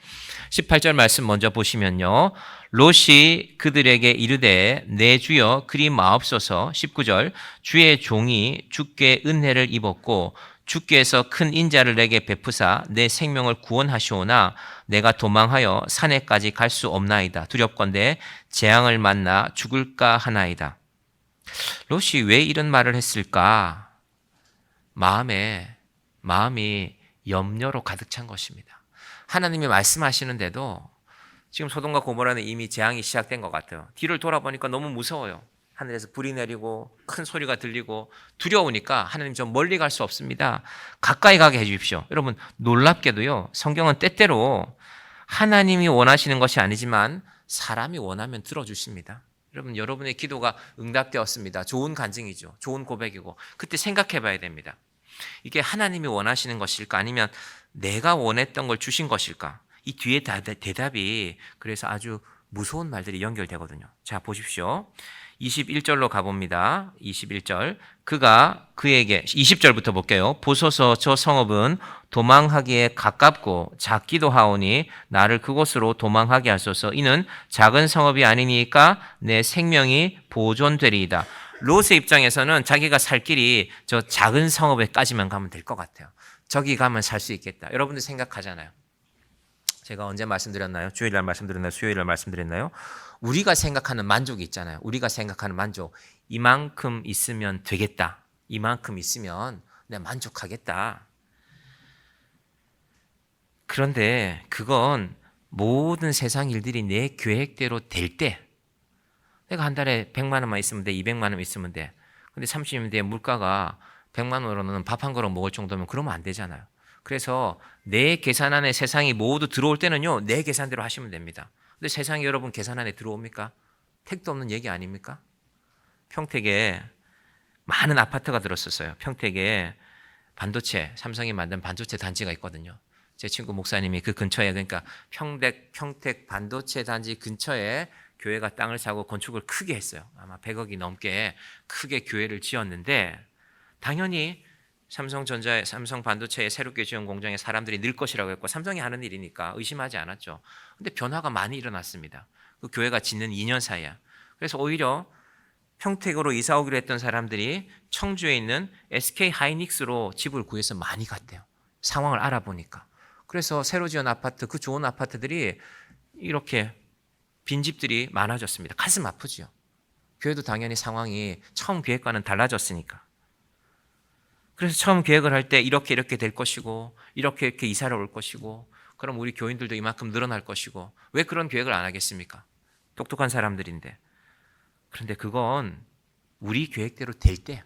18절 말씀 먼저 보시면요. 롯이 그들에게 이르되 내 주여 그리 마옵소서. 19절 주의 종이 주께 은혜를 입었고 주께서 큰 인자를 내게 베푸사 내 생명을 구원하시오나 내가 도망하여 산에까지 갈 수 없나이다. 두렵건대 재앙을 만나 죽을까 하나이다. 롯이 왜 이런 말을 했을까? 마음이 염려로 가득 찬 것입니다. 하나님이 말씀하시는데도 지금 소돔과 고모라는 이미 재앙이 시작된 것 같아요. 뒤를 돌아보니까 너무 무서워요. 하늘에서 불이 내리고 큰 소리가 들리고 두려우니까 하나님 좀 멀리 갈 수 없습니다. 가까이 가게 해주십시오. 여러분 놀랍게도요. 성경은 때때로 하나님이 원하시는 것이 아니지만 사람이 원하면 들어주십니다. 여러분 여러분의 기도가 응답되었습니다. 좋은 간증이죠. 좋은 고백이고 그때 생각해 봐야 됩니다. 이게 하나님이 원하시는 것일까 아니면 내가 원했던 걸 주신 것일까? 이 뒤에 대답이 그래서 아주 무서운 말들이 연결되거든요. 자 보십시오. 21절로 가봅니다. 21절 그가 그에게 20절부터 볼게요. 보소서 저 성읍은 도망하기에 가깝고 작기도 하오니 나를 그곳으로 도망하게 하소서. 이는 작은 성읍이 아니니까 내 생명이 보존되리이다. 롯의 입장에서는 자기가 살 길이 저 작은 성읍에까지만 가면 될 것 같아요. 저기 가면 살 수 있겠다. 여러분들 생각하잖아요. 제가 언제 말씀드렸나요? 주일날 말씀드렸나요? 수요일날 말씀드렸나요? 우리가 생각하는 만족이 있잖아요. 우리가 생각하는 만족. 이만큼 있으면 되겠다. 이만큼 있으면 내가 만족하겠다. 그런데 그건 모든 세상 일들이 내 계획대로 될 때 내가 한 달에 100만 원만 있으면 돼. 200만 원 있으면 돼. 근데 30년 뒤에 물가가 100만 원으로는 밥 한 그릇 먹을 정도면 그러면 안 되잖아요. 그래서 내 계산 안에 세상이 모두 들어올 때는요. 내 계산대로 하시면 됩니다. 근데 세상이 여러분 계산 안에 들어옵니까? 택도 없는 얘기 아닙니까? 평택에 많은 아파트가 들었었어요. 평택에 반도체, 삼성이 만든 반도체 단지가 있거든요. 제 친구 목사님이 그 근처에 그러니까 평택 반도체 단지 근처에 교회가 땅을 사고 건축을 크게 했어요. 아마 100억이 넘게 크게 교회를 지었는데 당연히 삼성 반도체에 새롭게 지은 공장에 사람들이 늘 것이라고 했고 삼성이 하는 일이니까 의심하지 않았죠. 근데 변화가 많이 일어났습니다. 그 교회가 짓는 2년 사이야. 그래서 오히려 평택으로 이사 오기로 했던 사람들이 청주에 있는 SK 하이닉스로 집을 구해서 많이 갔대요. 상황을 알아보니까. 그래서 새로 지은 아파트, 그 좋은 아파트들이 이렇게 빈집들이 많아졌습니다. 가슴 아프지요. 교회도 당연히 상황이 처음 계획과는 달라졌으니까. 그래서 처음 계획을 할 때 이렇게 될 것이고 이렇게 이사를 올 것이고 그럼 우리 교인들도 이만큼 늘어날 것이고 왜 그런 계획을 안 하겠습니까? 똑똑한 사람들인데. 그런데 그건 우리 계획대로 될 때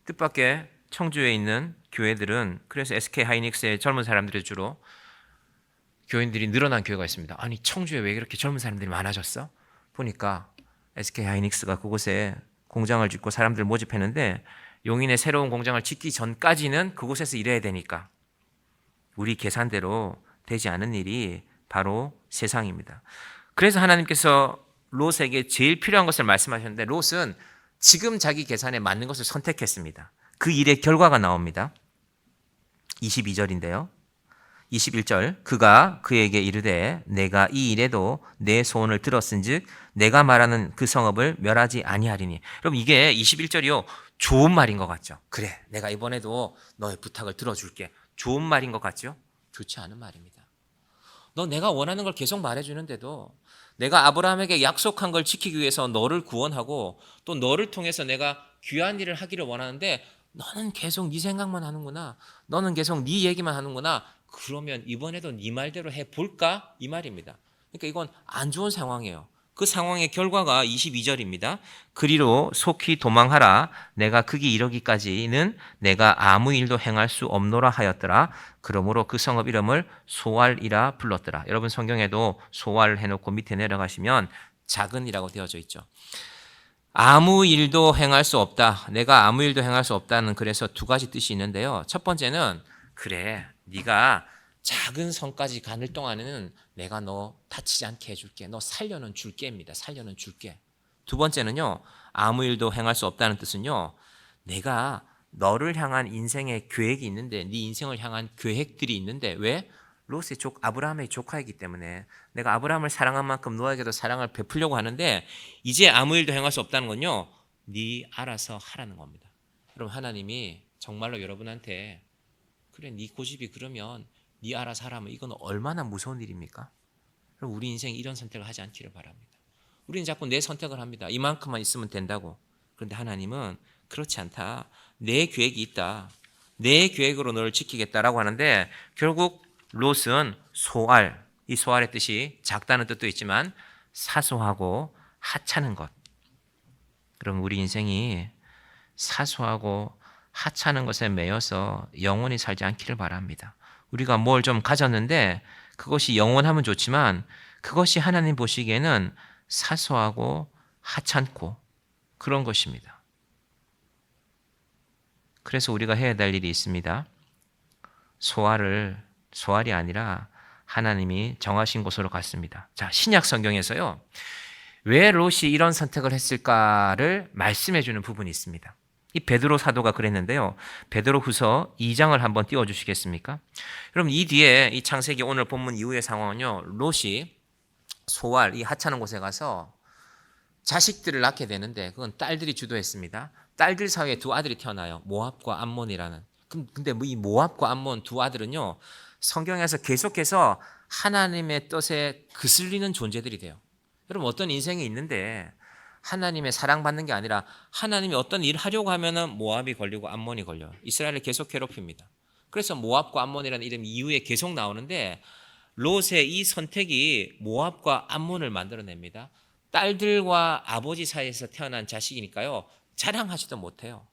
뜻밖의 청주에 있는 교회들은 그래서 SK 하이닉스의 젊은 사람들이 주로 교인들이 늘어난 교회가 있습니다. 아니 청주에 왜 그렇게 젊은 사람들이 많아졌어? 보니까 SK 하이닉스가 그곳에 공장을 짓고 사람들 모집했는데 용인의 새로운 공장을 짓기 전까지는 그곳에서 일해야 되니까 우리 계산대로 되지 않은 일이 바로 세상입니다. 그래서 하나님께서 롯에게 제일 필요한 것을 말씀하셨는데 롯은 지금 자기 계산에 맞는 것을 선택했습니다. 그 일의 결과가 나옵니다. 22절인데요. 21절 그가 그에게 이르되 내가 이 일에도 내 소원을 들었은즉 내가 말하는 그 성읍을 멸하지 아니하리니. 여러분 이게 21절이요. 좋은 말인 것 같죠. 그래 내가 이번에도 너의 부탁을 들어줄게. 좋은 말인 것 같죠. 좋지 않은 말입니다. 너 내가 원하는 걸 계속 말해주는데도 내가 아브라함에게 약속한 걸 지키기 위해서 너를 구원하고 또 너를 통해서 내가 귀한 일을 하기를 원하는데 너는 계속 네 생각만 하는구나. 너는 계속 네 얘기만 하는구나. 그러면 이번에도 네 말대로 해볼까? 이 말입니다. 그러니까 이건 안 좋은 상황이에요. 그 상황의 결과가 22절입니다. 그리로 속히 도망하라. 내가 극이 이르기까지는 내가 아무 일도 행할 수 없노라 하였더라. 그러므로 그 성읍 이름을 소알이라 불렀더라. 여러분 성경에도 소알 해놓고 밑에 내려가시면 작은이라고 되어져 있죠. 아무 일도 행할 수 없다. 내가 아무 일도 행할 수 없다는 그래서 두 가지 뜻이 있는데요. 첫 번째는 그래 네가 작은 성까지 가는 동안에는 내가 너 다치지 않게 해줄게. 너 살려는 줄게입니다. 살려는 줄게. 두 번째는요. 아무 일도 행할 수 없다는 뜻은요. 내가 너를 향한 인생의 계획이 있는데 네 인생을 향한 계획들이 있는데 왜? 롯의 아브라함의 조카이기 때문에 내가 아브라함을 사랑한 만큼 너에게도 사랑을 베풀려고 하는데 이제 아무 일도 행할 수 없다는 건요. 네 알아서 하라는 겁니다. 여러분 하나님이 정말로 여러분한테 그래 네 고집이 그러면 네 알아서 하라면 이건 얼마나 무서운 일입니까? 그럼 우리 인생에 이런 선택을 하지 않기를 바랍니다. 우리는 자꾸 내 선택을 합니다. 이만큼만 있으면 된다고. 그런데 하나님은 그렇지 않다. 내 계획이 있다. 내 계획으로 너를 지키겠다라고 하는데 결국 롯은 소알, 이 소알의 뜻이 작다는 뜻도 있지만 사소하고 하찮은 것. 그럼 우리 인생이 사소하고 하찮은 것에 매여서 영원히 살지 않기를 바랍니다. 우리가 뭘 좀 가졌는데 그것이 영원하면 좋지만 그것이 하나님 보시기에는 사소하고 하찮고 그런 것입니다. 그래서 우리가 해야 될 일이 있습니다. 소알이 아니라 하나님이 정하신 곳으로 갔습니다. 자, 신약 성경에서요. 왜 롯이 이런 선택을 했을까를 말씀해 주는 부분이 있습니다. 이 베드로 사도가 그랬는데요. 베드로 후서 2장을 한번 띄워주시겠습니까? 여러분 이 뒤에 이 창세기 오늘 본문 이후의 상황은요. 롯이 소알 이 하찮은 곳에 가서 자식들을 낳게 되는데 그건 딸들이 주도했습니다. 딸들 사이에 두 아들이 태어나요. 모압과 암몬이라는. 근데 이 모압과 암몬 두 아들은요. 성경에서 계속해서 하나님의 뜻에 거슬리는 존재들이 돼요. 여러분 어떤 인생이 있는데 하나님의 사랑받는 게 아니라 하나님이 어떤 일을 하려고 하면은 모압이 걸리고 암몬이 걸려요. 이스라엘을 계속 괴롭힙니다. 그래서 모압과 암몬이라는 이름이 이후에 계속 나오는데 롯의 이 선택이 모압과 암몬을 만들어냅니다. 딸들과 아버지 사이에서 태어난 자식이니까요. 자랑하지도 못해요.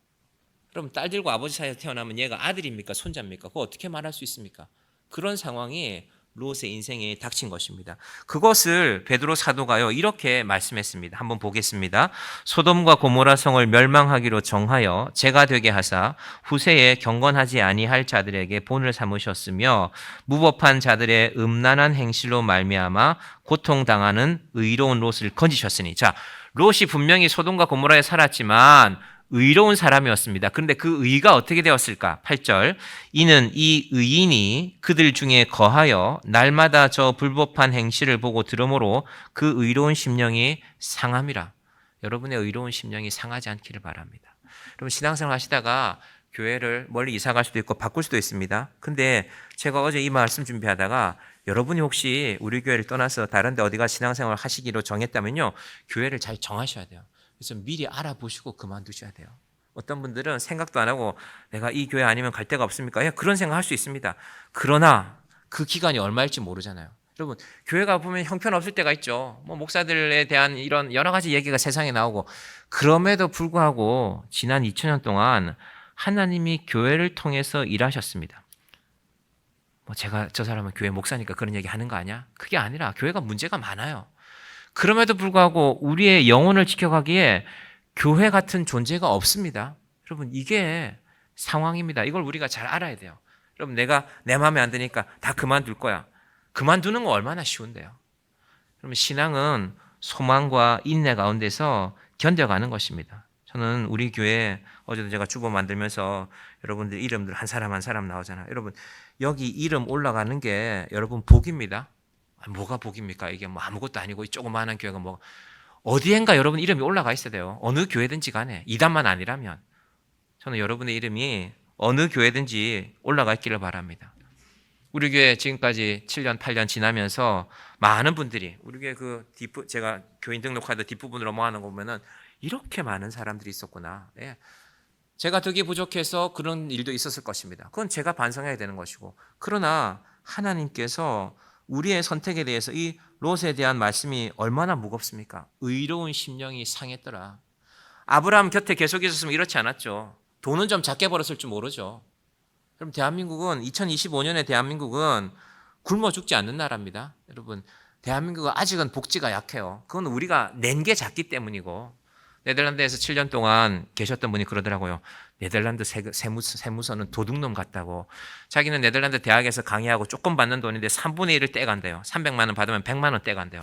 그럼 딸들과 아버지 사이에서 태어나면 얘가 아들입니까? 손자입니까? 그거 어떻게 말할 수 있습니까? 그런 상황이 롯의 인생에 닥친 것입니다. 그것을 베드로 사도가요 이렇게 말씀했습니다. 한번 보겠습니다. 소돔과 고모라 성을 멸망하기로 정하여 재가 되게 하사 후세에 경건하지 아니할 자들에게 본을 삼으셨으며 무법한 자들의 음란한 행실로 말미암아 고통당하는 의로운 롯을 건지셨으니. 자, 롯이 분명히 소돔과 고모라에 살았지만 의로운 사람이었습니다. 그런데 그 의가 어떻게 되었을까? 8절 이는 이 의인이 그들 중에 거하여 날마다 저 불법한 행실을 보고 들으므로 그 의로운 심령이 상함이라. 여러분의 의로운 심령이 상하지 않기를 바랍니다. 여러분 신앙생활 하시다가 교회를 멀리 이사 갈 수도 있고 바꿀 수도 있습니다. 근데 제가 어제 이 말씀 준비하다가 여러분이 혹시 우리 교회를 떠나서 다른 데 어디가 신앙생활을 하시기로 정했다면요, 교회를 잘 정하셔야 돼요. 그래서 미리 알아보시고 그만두셔야 돼요. 어떤 분들은 생각도 안 하고 내가 이 교회 아니면 갈 데가 없습니까? 예, 그런 생각 할 수 있습니다. 그러나 그 기간이 얼마일지 모르잖아요. 여러분, 교회가 보면 형편없을 때가 있죠. 뭐 목사들에 대한 이런 여러 가지 얘기가 세상에 나오고, 그럼에도 불구하고 지난 2000년 동안 하나님이 교회를 통해서 일하셨습니다. 뭐 제가 저 사람은 교회 목사니까 그런 얘기 하는 거 아니야? 그게 아니라 교회가 문제가 많아요. 그럼에도 불구하고 우리의 영혼을 지켜가기에 교회 같은 존재가 없습니다. 여러분, 이게 상황입니다. 이걸 우리가 잘 알아야 돼요. 여러분, 내가 내 마음에 안 드니까 다 그만둘 거야. 그만두는 거 얼마나 쉬운데요. 그러면 신앙은 소망과 인내 가운데서 견뎌가는 것입니다. 저는 우리 교회 어제도 제가 주보 만들면서 여러분들 이름들 한 사람 한 사람 나오잖아요. 여러분, 여기 이름 올라가는 게 여러분 복입니다. 뭐가 복입니까? 이게 뭐 아무것도 아니고 이 조그마한 교회가 뭐 어디엔가 여러분 이름이 올라가 있어야 돼요. 어느 교회든지 간에 이단만 아니라면. 저는 여러분의 이름이 어느 교회든지 올라가 있기를 바랍니다. 우리 교회 지금까지 7년 8년 지나면서 많은 분들이 우리 교회 제가 교인 등록카드 뒷부분으로 모아놓은 거 보면은 이렇게 많은 사람들이 있었구나. 예. 제가 덕이 부족해서 그런 일도 있었을 것입니다. 그건 제가 반성해야 되는 것이고, 그러나 하나님께서 우리의 선택에 대해서 이 롯에 대한 말씀이 얼마나 무겁습니까? 의로운 심령이 상했더라. 아브라함 곁에 계속 있었으면 이렇지 않았죠. 돈은 좀 작게 벌었을 줄 모르죠. 그럼 대한민국은 2025년에 대한민국은 굶어 죽지 않는 나라입니다. 여러분, 대한민국은 아직은 복지가 약해요. 그건 우리가 낸 게 작기 때문이고, 네덜란드에서 7년 동안 계셨던 분이 그러더라고요. 네덜란드 세무서는 도둑놈 같다고. 자기는 네덜란드 대학에서 강의하고 조금 받는 돈인데 3분의 1을 떼간대요. 300만 원 받으면 100만 원 떼간대요.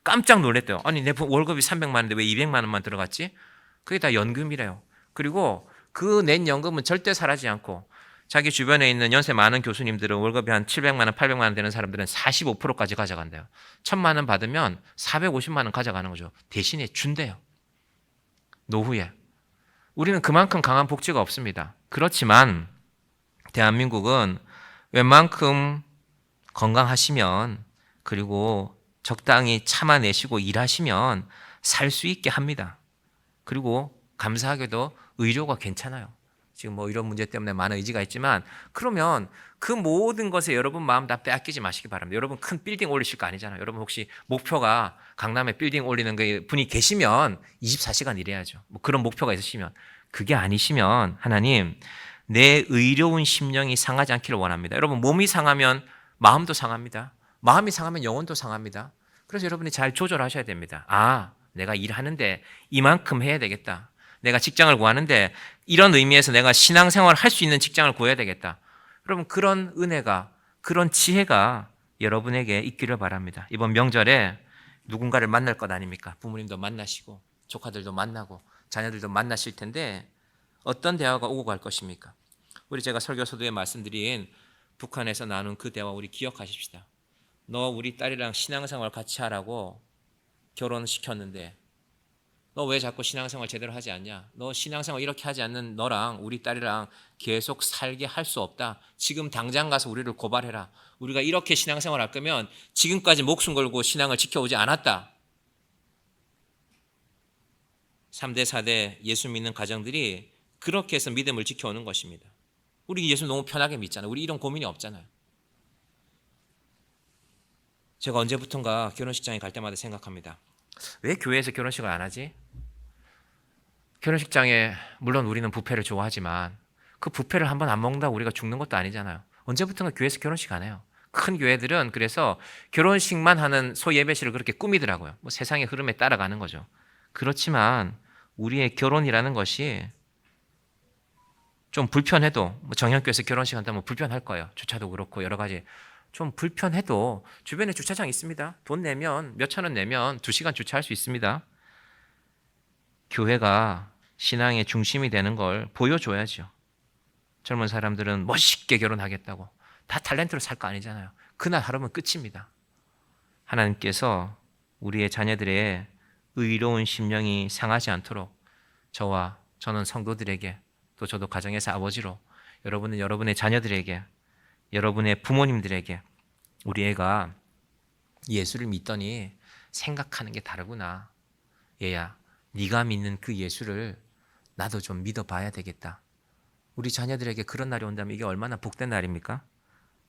깜짝 놀랐대요. 아니, 내 월급이 300만 원인데 왜 200만 원만 들어갔지? 그게 다 연금이래요. 그리고 그 낸 연금은 절대 사라지지 않고, 자기 주변에 있는 연세 많은 교수님들은 월급이 한 700만 원, 800만 원 되는 사람들은 45%까지 가져간대요. 1000만 원 받으면 450만 원 가져가는 거죠. 대신에 준대요. 노후에. 우리는 그만큼 강한 복지가 없습니다. 그렇지만 대한민국은 웬만큼 건강하시면, 그리고 적당히 참아내시고 일하시면 살 수 있게 합니다. 그리고 감사하게도 의료가 괜찮아요. 지금 뭐 이런 문제 때문에 많은 의지가 있지만, 그러면 그 모든 것에 여러분 마음 다 빼앗기지 마시기 바랍니다. 여러분 큰 빌딩 올리실 거 아니잖아요. 여러분 혹시 목표가 강남에 빌딩 올리는 분이 계시면 24시간 일해야죠. 뭐 그런 목표가 있으시면. 그게 아니시면 하나님, 내 의로운 심령이 상하지 않기를 원합니다. 여러분, 몸이 상하면 마음도 상합니다. 마음이 상하면 영혼도 상합니다. 그래서 여러분이 잘 조절하셔야 됩니다. 아, 내가 일하는데 이만큼 해야 되겠다. 내가 직장을 구하는데 이런 의미에서 내가 신앙생활을 할 수 있는 직장을 구해야 되겠다. 여러분, 그런 은혜가, 그런 지혜가 여러분에게 있기를 바랍니다. 이번 명절에 누군가를 만날 것 아닙니까? 부모님도 만나시고 조카들도 만나고 자녀들도 만나실 텐데 어떤 대화가 오고 갈 것입니까? 우리 제가 설교 서두에 말씀드린 북한에서 나눈 그 대화 우리 기억하십시다. 너 우리 딸이랑 신앙생활 같이 하라고 결혼시켰는데 너 왜 자꾸 신앙생활 제대로 하지 않냐? 너 신앙생활 이렇게 하지 않는 너랑 우리 딸이랑 계속 살게 할 수 없다. 지금 당장 가서 우리를 고발해라. 우리가 이렇게 신앙생활 할 거면 지금까지 목숨 걸고 신앙을 지켜오지 않았다. 3대 4대 예수 믿는 가정들이 그렇게 해서 믿음을 지켜오는 것입니다. 우리 예수 너무 편하게 믿잖아요. 우리 이런 고민이 없잖아요. 제가 언제부턴가 결혼식장에 갈 때마다 생각합니다. 왜 교회에서 결혼식을 안 하지? 결혼식장에 물론 우리는 뷔페를 좋아하지만 그 뷔페를 한번 안 먹는다고 우리가 죽는 것도 아니잖아요. 언제부턴가 교회에서 결혼식 안 해요. 큰 교회들은 그래서 결혼식만 하는 소예배실을 그렇게 꾸미더라고요. 뭐 세상의 흐름에 따라가는 거죠. 그렇지만 우리의 결혼이라는 것이 좀 불편해도, 뭐 정형교회에서 결혼식 한다면 불편할 거예요. 주차도 그렇고 여러 가지 좀 불편해도 주변에 주차장 있습니다. 돈 내면 몇천 원 내면 2시간 주차할 수 있습니다. 교회가 신앙의 중심이 되는 걸 보여줘야죠. 젊은 사람들은 멋있게 결혼하겠다고 다 탤런트로 살 거 아니잖아요. 그날 하루면 끝입니다. 하나님께서 우리의 자녀들의 의로운 심령이 상하지 않도록 저는 성도들에게, 또 저도 가정에서 아버지로 여러분은 여러분의 자녀들에게, 여러분의 부모님들에게 우리 애가 예수를 믿더니 생각하는 게 다르구나. 얘야, 네가 믿는 그 예수를 나도 좀 믿어봐야 되겠다. 우리 자녀들에게 그런 날이 온다면 이게 얼마나 복된 날입니까?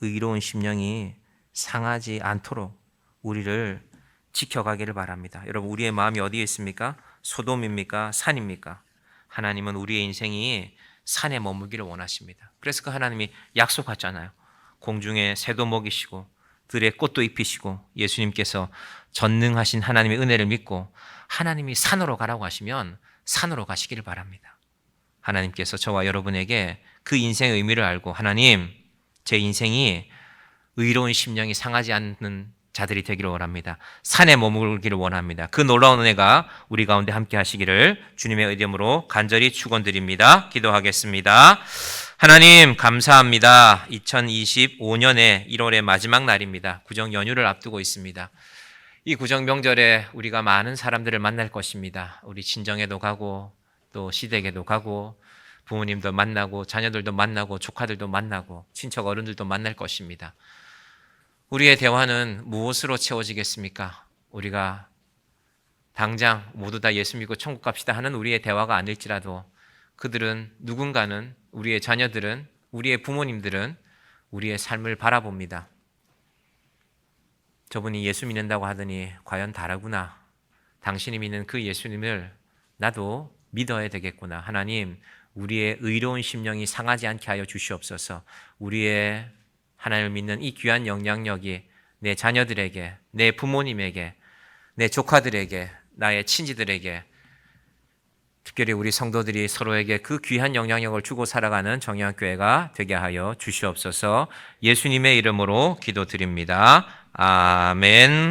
의로운 심령이 상하지 않도록 우리를 지켜가기를 바랍니다. 여러분, 우리의 마음이 어디에 있습니까? 소돔입니까? 산입니까? 하나님은 우리의 인생이 산에 머물기를 원하십니다. 그래서 그 하나님이 약속하잖아요. 공중에 새도 먹이시고 들의 꽃도 입히시고, 예수님께서 전능하신 하나님의 은혜를 믿고 하나님이 산으로 가라고 하시면 산으로 가시기를 바랍니다. 하나님께서 저와 여러분에게 그 인생의 의미를 알고, 하나님, 제 인생이 의로운 심령이 상하지 않는 자들이 되기를 원합니다. 산에 머물기를 원합니다. 그 놀라운 은혜가 우리 가운데 함께 하시기를 주님의 이름으로 간절히 축원드립니다. 기도하겠습니다. 하나님 감사합니다. 2025년의 1월의 마지막 날입니다. 구정 연휴를 앞두고 있습니다. 이 구정 명절에 우리가 많은 사람들을 만날 것입니다. 우리 친정에도 가고 또 시댁에도 가고 부모님도 만나고 자녀들도 만나고 조카들도 만나고 친척 어른들도 만날 것입니다. 우리의 대화는 무엇으로 채워지겠습니까? 우리가 당장 모두 다 예수 믿고 천국 갑시다 하는 우리의 대화가 아닐지라도 그들은, 누군가는, 우리의 자녀들은, 우리의 부모님들은 우리의 삶을 바라봅니다. 저분이 예수 믿는다고 하더니 과연 다르구나. 당신이 믿는 그 예수님을 나도 믿어야 되겠구나. 하나님, 우리의 의로운 심령이 상하지 않게 하여 주시옵소서. 우리의 하나님을 믿는 이 귀한 영향력이 내 자녀들에게, 내 부모님에게, 내 조카들에게, 나의 친지들에게, 특별히 우리 성도들이 서로에게 그 귀한 영향력을 주고 살아가는 정의교회가 되게 하여 주시옵소서. 예수님의 이름으로 기도드립니다. 아멘.